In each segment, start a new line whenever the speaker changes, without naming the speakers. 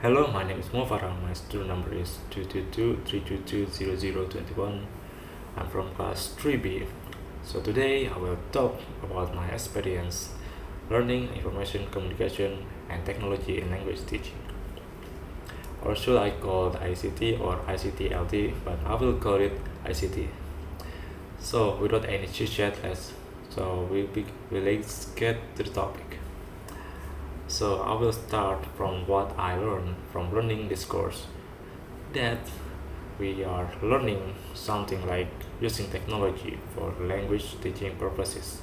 Hello, my name is Moh Farhan. My student number is 222-322-0021. I'm from class 3B. So today I will talk about my experience learning information communication and technology in language teaching. Or should I call it ICT or ICT-LT, but I will call it ICT. So without any chit chat, let's get to the topic. So I will start from what I learned from learning this course. That we are learning something like using technology for language teaching purposes.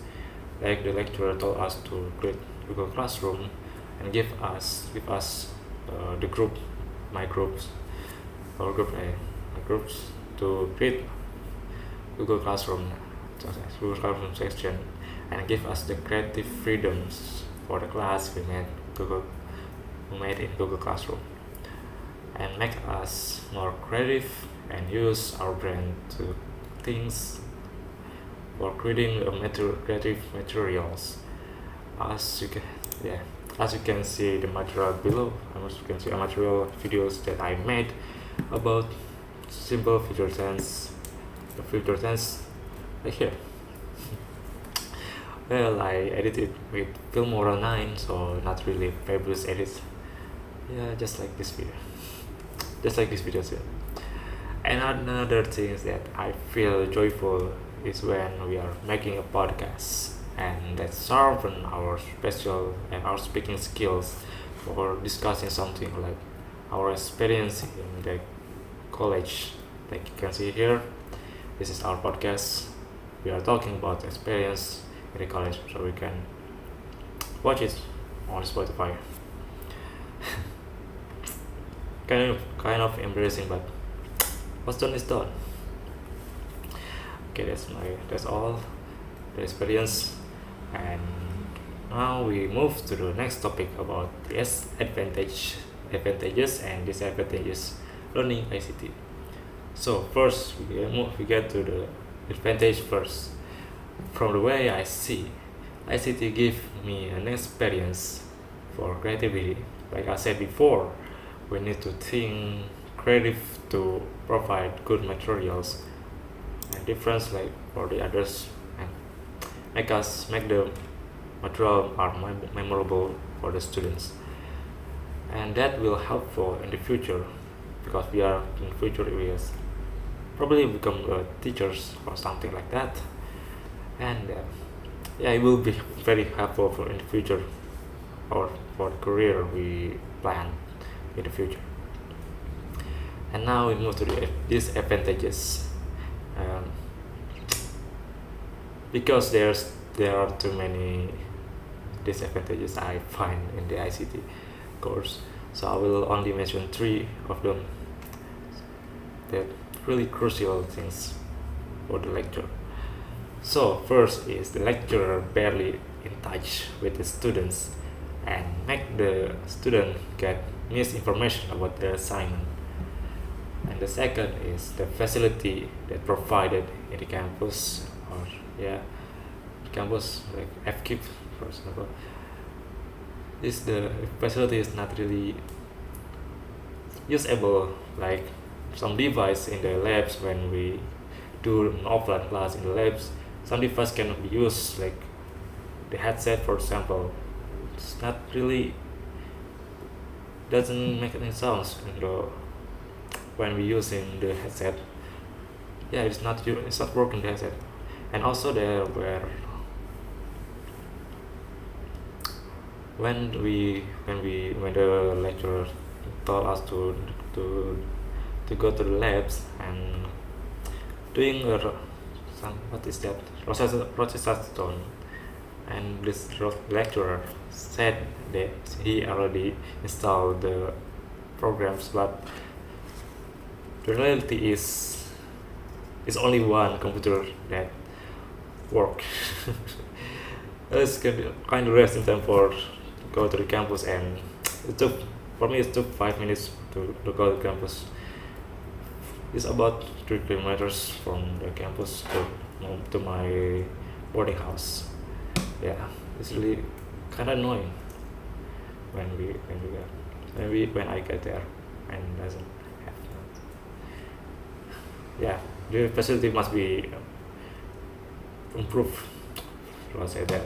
Like the lecturer told us to create Google Classroom and give us the group, my groups, our group, my groups to create Google Classroom, Google Classroom section, and give us the creative freedoms for the class Google we made in Google Classroom, and make us more creative and use our brain to things for creating creative materials. As you can, yeah, as you can see the material below, as you can see a material videos that I made about simple future tense, the future tense, right here. Well, I edited with Filmora 9, so not really fabulous edits. Yeah, just like this video. Just like this video too. And another thing is that I feel joyful is when we are making a podcast and that sharpen our special and our speaking skills for discussing something like our experience in the college. Like you can see here, this is our podcast. We are talking about experience in the college, so we can watch it on Spotify. kind of embarrassing, but what's done is done. Okay, that's all the experience, and now we move to the next topic about the advantages and disadvantages learning ICT. So first we get to the advantage first. From the way I see, ICT give me an experience for creativity. Like I said before, we need to think creative to provide good materials and difference like for the others and make the material are memorable for the students, and that will helpful in the future because we are in future areas probably become teachers or something like that, and yeah, it will be very helpful for in the future or for the career we plan in the future. And now we move to the disadvantages, um, because there are too many disadvantages I find in the ICT course, so I will only mention three of them that really crucial things for the lecture. So first is the lecturer barely in touch with the students and make the student get misinformation about their assignment. And the second is the facility that provided in the campus, or yeah, campus like FKIP for example. Is the facility is not really usable, like some device in the labs when we do an offline class in the labs, some device cannot be used, like the headset for example. It's not really doesn't make any sounds when we using the headset. Yeah, it's not working the headset. And also there were when the lecturer told us to go to the labs and doing some what is that processor tone, and this lecturer said that he already installed the programs, but the reality is only one computer that work. It's kind of resting time for go to the campus, and it took 5 minutes to go to campus. It's about 3 kilometers from the campus to my boarding house. Yeah, it's really kind of annoying when we got maybe when I get there and doesn't have yeah, the facility must be improved. I'll say that.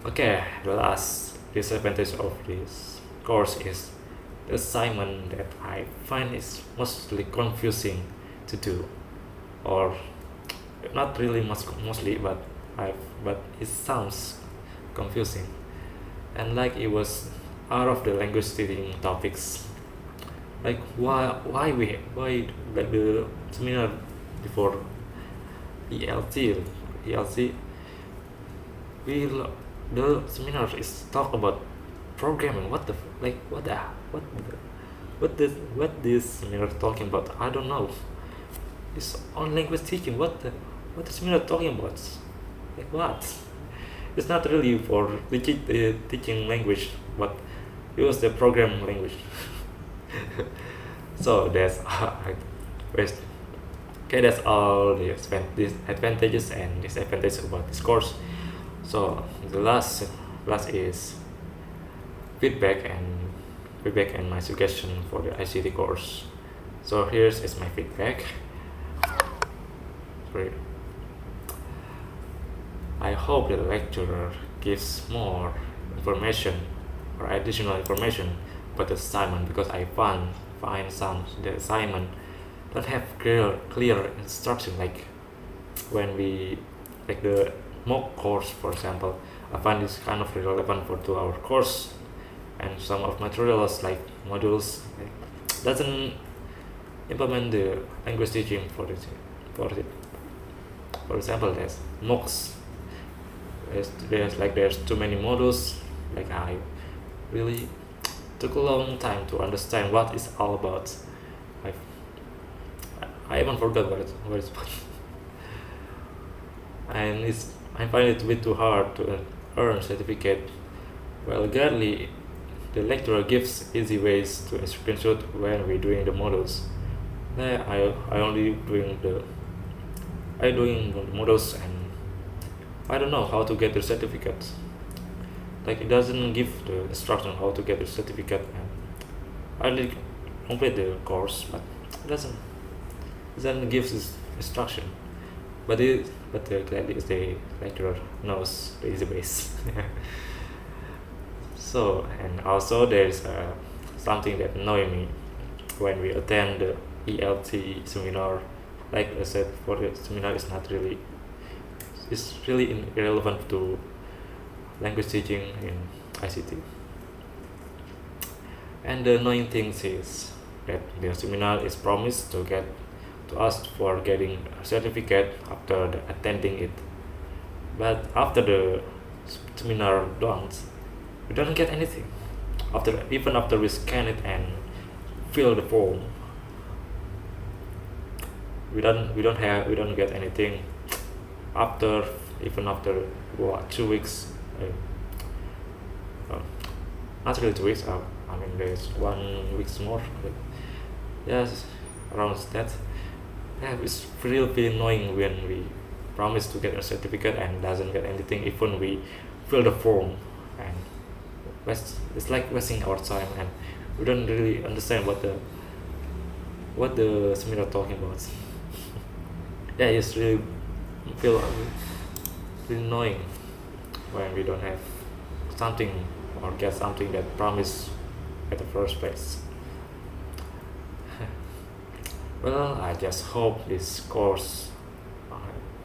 Okay, the last disadvantage of this course is the assignment that I find is mostly confusing to do, or not really much mostly, but I but it sounds confusing and like it was out of the language teaching topics. Like why like the seminar before ELT ELT we the seminar is talk about programming. What the like what this seminar talking about? I don't know. It's on language teaching. What the seminar talking about? Like what? It's not really for teaching language, but use the program language. So that's wait, okay. That's all the advantages and disadvantages about this course. So the last is feedback and my suggestion for the ICT course. So here's is my feedback. Sorry. I hope the lecturer gives more information or additional information about the assignment, because I find some the assignment don't have clear instruction, like when we like the mock course, for example. I find this kind of relevant for 2 hour course, and some of materials like modules like, doesn't implement the language teaching for it. For example, there's mocks. There's too many modules. Like I really took a long time to understand what it's all about. I I even forgot what it's about. And I find it a bit too hard to earn certificate. Well, gladly the lecturer gives easy ways to screenshot when we're doing the models. There I only doing the models, and I don't know how to get the certificate. Like it doesn't give the instruction how to get the certificate, and I only complete the course, but it doesn't give this instruction. But gladly the lecturer knows the easy ways. So, and also there's something that annoy me when we attend the ELT seminar. Like I said, for the seminar is not really, it's really irrelevant to language teaching in ICT. And the annoying thing is that the seminar is promised to us for getting a certificate after attending it, but after the seminar we don't get anything. Even after we scan it and fill the form, we don't get anything. Even after what, 2 weeks, not really 2 weeks. I mean there's 1 week more. But yes, around that. Yeah, it's really annoying when we promise to get a certificate and doesn't get anything, even we fill the form, and it's like wasting our time, and we don't really understand what the seminar talking about. Yeah, it's really feel really annoying when we don't have something or get something that promised at the first place. Well, I just hope this course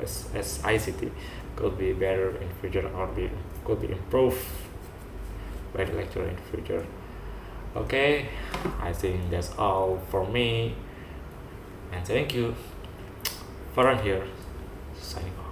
as ICT could be better in future, or could be improved by the lecturer in future. Okay, I think that's all for me, and thank you. Farhan here, signing off.